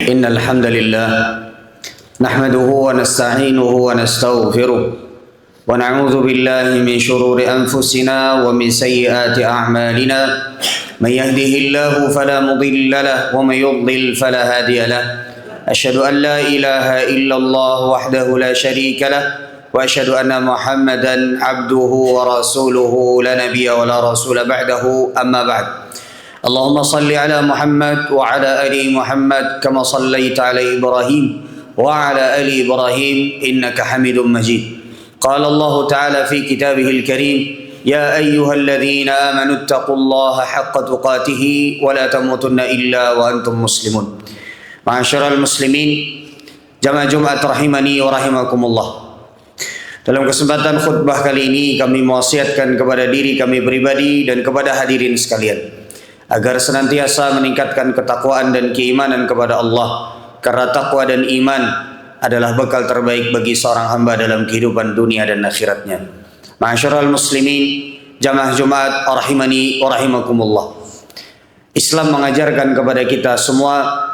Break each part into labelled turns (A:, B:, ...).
A: إن الحمد لله نحمده ونستعينه ونستغفره ونعوذ بالله من شرور أنفسنا ومن سيئات أعمالنا من يهده الله فلا مضل له ومن يضلل فلا هادي له أشهد أن لا إله إلا الله وحده لا شريك له وأشهد أن محمدا عبده ورسوله لا نبي ولا رسول بعده أما بعد اللهم صل على محمد وعلى آل محمد كما صليت على إبراهيم وعلى آل إبراهيم إنك حميد مجيد قال الله تعالى في كتابه الكريم يا أيها الذين آمنوا اتقوا الله حق تقاته ولا تموتن إلا وأنتم مسلمون. Ma'asyiral muslimin, jamaah Jumat rahimani wa rahimakumullah. Dalam kesempatan khutbah kali ini kami mewasiatkan kepada diri kami pribadi dan kepada hadirin sekalian agar senantiasa meningkatkan ketakwaan dan keimanan kepada Allah, karena takwa dan iman adalah bekal terbaik bagi seorang hamba dalam kehidupan dunia dan akhiratnya. Ma'asyiral muslimin, jamaah Jumat rahimani wa rahimakumullah. Islam mengajarkan kepada kita semua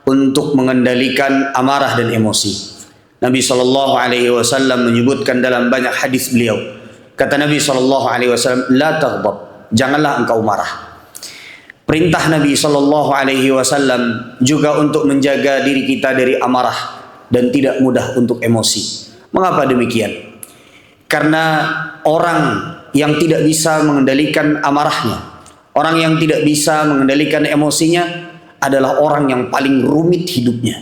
A: untuk mengendalikan amarah dan emosi. Nabi SAW menyebutkan dalam banyak hadis beliau. Kata Nabi SAW, la taghdab, janganlah engkau marah. Perintah Nabi SAW juga untuk menjaga diri kita dari amarah dan tidak mudah untuk emosi. Mengapa demikian? Karena orang yang tidak bisa mengendalikan amarahnya, orang yang tidak bisa mengendalikan emosinya adalah orang yang paling rumit hidupnya.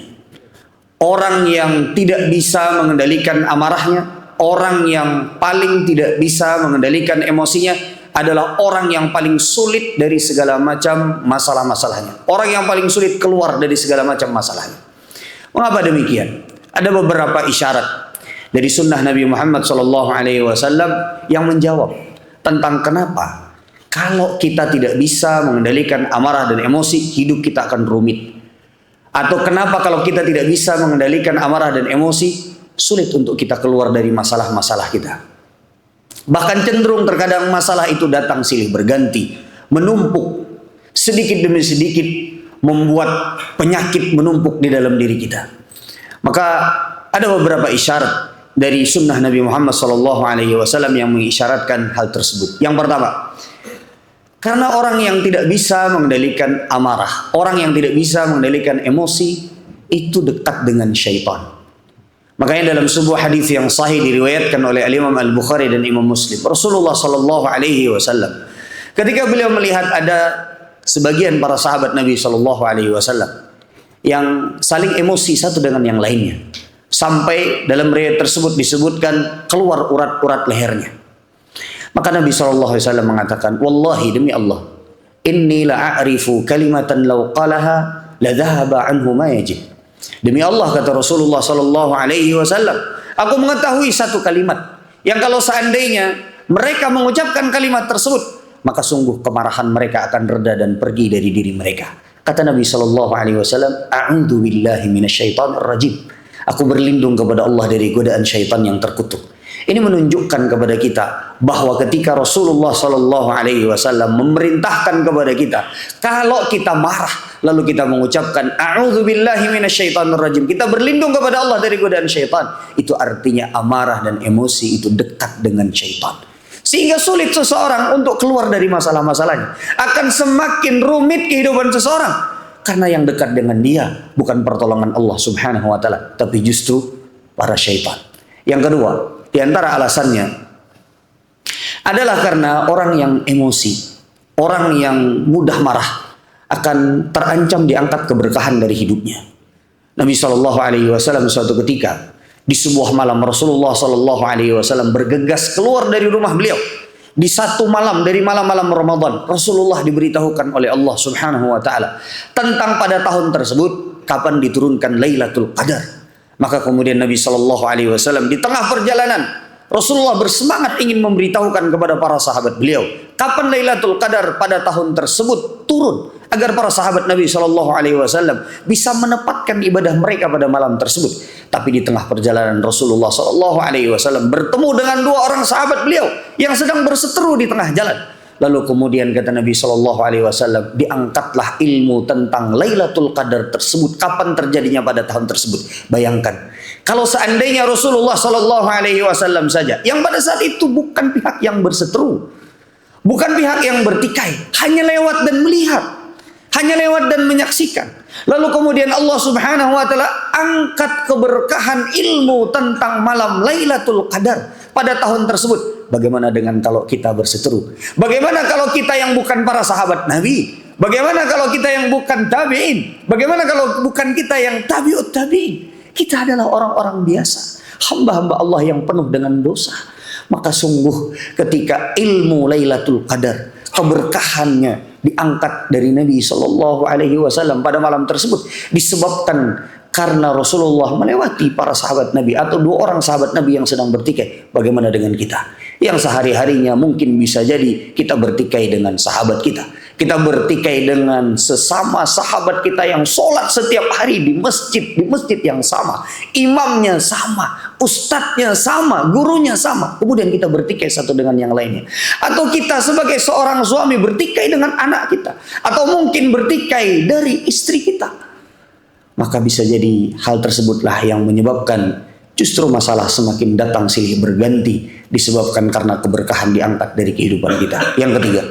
A: Orang yang tidak bisa mengendalikan amarahnya, orang yang paling tidak bisa mengendalikan emosinya adalah orang yang paling sulit dari segala macam masalah-masalahnya. Orang yang paling sulit keluar dari segala macam masalahnya. Mengapa demikian? Ada beberapa isyarat dari sunnah Nabi Muhammad SAW yang menjawab tentang kenapa kalau kita tidak bisa mengendalikan amarah dan emosi, hidup kita akan rumit. Atau kenapa kalau kita tidak bisa mengendalikan amarah dan emosi, sulit untuk kita keluar dari masalah-masalah kita. Bahkan cenderung terkadang masalah itu datang silih berganti, menumpuk sedikit demi sedikit, membuat penyakit menumpuk di dalam diri kita. Maka ada beberapa isyarat dari sunnah Nabi Muhammad SAW yang mengisyaratkan hal tersebut. Yang pertama, karena orang yang tidak bisa mengendalikan amarah, orang yang tidak bisa mengendalikan emosi, itu dekat dengan syaitan. Makanya dalam sebuah hadis yang sahih diriwayatkan oleh Imam Al-Bukhari dan Imam Muslim, Rasulullah SAW ketika beliau melihat ada sebagian para sahabat Nabi SAW yang saling emosi satu dengan yang lainnya, sampai dalam riwayat tersebut disebutkan keluar urat-urat lehernya. Maka Nabi SAW mengatakan, wallahi demi Allah, inni la'arifu kalimatan law qalaha la dhahaba anhu ma yajid. Demi Allah, kata Rasulullah SAW, aku mengetahui satu kalimat yang kalau seandainya mereka mengucapkan kalimat tersebut, maka sungguh kemarahan mereka akan reda dan pergi dari diri mereka. Kata Nabi SAW, a'udzu billahi minasyaitonir rajim. Aku berlindung kepada Allah dari godaan syaitan yang terkutuk. Ini menunjukkan kepada kita bahwa ketika Rasulullah SAW memerintahkan kepada kita, kalau kita marah lalu kita mengucapkan a'udzubillahi minasyaitonirrajim, kita berlindung kepada Allah dari godaan syaitan, itu artinya amarah dan emosi itu dekat dengan syaitan, sehingga sulit seseorang untuk keluar dari masalah-masalahnya. Akan semakin rumit kehidupan seseorang karena yang dekat dengan dia bukan pertolongan Allah Subhanahu wa taala, tapi justru para syaitan. Yang kedua, di antara alasannya adalah karena orang yang emosi, orang yang mudah marah akan terancam diangkat keberkahan dari hidupnya. Nabi SAW suatu ketika di sebuah malam Rasulullah SAW bergegas keluar dari rumah beliau. Di satu malam dari malam-malam Ramadan, Rasulullah diberitahukan oleh Allah Subhanahu wa taala tentang pada tahun tersebut kapan diturunkan Lailatul Qadar. Maka kemudian Nabi SAW di tengah perjalanan, Rasulullah bersemangat ingin memberitahukan kepada para sahabat beliau kapan Lailatul Qadar pada tahun tersebut turun, agar para sahabat Nabi SAW bisa menepatkan ibadah mereka pada malam tersebut. Tapi di tengah perjalanan Rasulullah SAW bertemu dengan dua orang sahabat beliau yang sedang berseteru di tengah jalan. Lalu kemudian kata Nabi SAW, diangkatlah ilmu tentang Lailatul Qadar tersebut. Kapan terjadinya pada tahun tersebut? Bayangkan, kalau seandainya Rasulullah SAW saja, yang pada saat itu bukan pihak yang berseteru, bukan pihak yang bertikai, hanya lewat dan melihat, hanya lewat dan menyaksikan. Lalu kemudian Allah Subhanahu wa taala angkat keberkahan ilmu tentang malam Lailatul Qadar pada tahun tersebut. Bagaimana dengan kalau kita berseteru? Bagaimana kalau kita yang bukan para sahabat Nabi? Bagaimana kalau kita yang bukan tabi'in? Bagaimana kalau bukan kita yang tabi'ut tabi'in? Kita adalah orang-orang biasa, hamba-hamba Allah yang penuh dengan dosa. Maka sungguh ketika ilmu Lailatul Qadar, keberkahannya diangkat dari Nabi SAW pada malam tersebut, disebabkan karena Rasulullah melewati para sahabat Nabi atau 2 orang sahabat Nabi yang sedang bertikai. Bagaimana dengan kita yang sehari-harinya mungkin bisa jadi kita bertikai dengan sahabat kita, kita bertikai dengan sesama sahabat kita yang sholat setiap hari di masjid yang sama, imamnya sama, ustadznya sama, gurunya sama, kemudian kita bertikai satu dengan yang lainnya. Atau kita sebagai seorang suami bertikai dengan anak kita, atau mungkin bertikai dari istri kita. Maka bisa jadi hal tersebutlah yang menyebabkan justru masalah semakin datang silih berganti, disebabkan karena keberkahan diangkat dari kehidupan kita. Yang ketiga,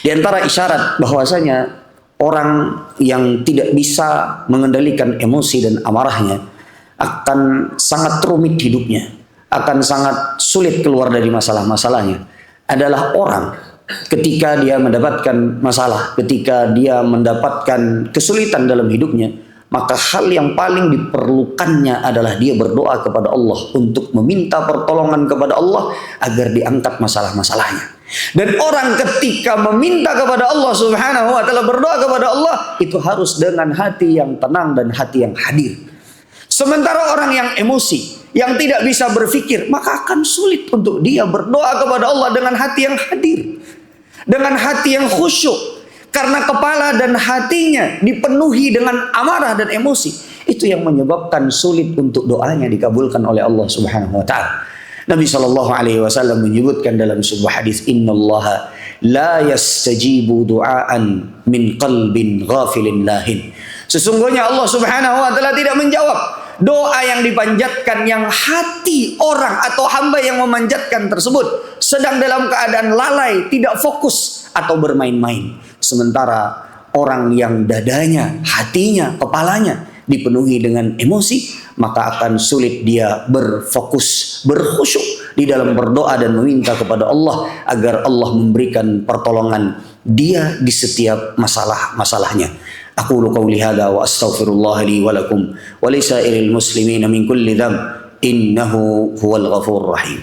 A: di antara isyarat bahwasanya orang yang tidak bisa mengendalikan emosi dan amarahnya akan sangat rumit hidupnya, akan sangat sulit keluar dari masalah-masalahnya, adalah orang ketika dia mendapatkan masalah, ketika dia mendapatkan kesulitan dalam hidupnya, maka hal yang paling diperlukannya adalah dia berdoa kepada Allah untuk meminta pertolongan kepada Allah agar diangkat masalah-masalahnya. Dan orang ketika meminta kepada Allah Subhanahu wa taala, berdoa kepada Allah, itu harus dengan hati yang tenang dan hati yang hadir. Sementara orang yang emosi, yang tidak bisa berpikir, maka akan sulit untuk dia berdoa kepada Allah dengan hati yang hadir, dengan hati yang khusyuk, karena kepala dan hatinya dipenuhi dengan amarah dan emosi. Itu yang menyebabkan sulit untuk doanya dikabulkan oleh Allah Subhanahu wa taala. Nabi SAW menyebutkan dalam sebuah hadis, innallaha la yastajibu du'aan min qalbin ghafilin lahin. Sesungguhnya Allah Subhanahu wa taala tidak menjawab doa yang dipanjatkan yang hati orang atau hamba yang memanjatkan tersebut sedang dalam keadaan lalai, tidak fokus atau bermain-main. Sementara orang yang dadanya, hatinya, kepalanya dipenuhi dengan emosi, maka akan sulit dia berfokus, berkhusyuk di dalam berdoa dan meminta kepada Allah agar Allah memberikan pertolongan dia di setiap masalah-masalahnya. Aqulu qawli hadza wa astaghfirullah li wa lakum wa li sa'iril muslimina min kulli dhanb innahu huwal ghafurur rahim.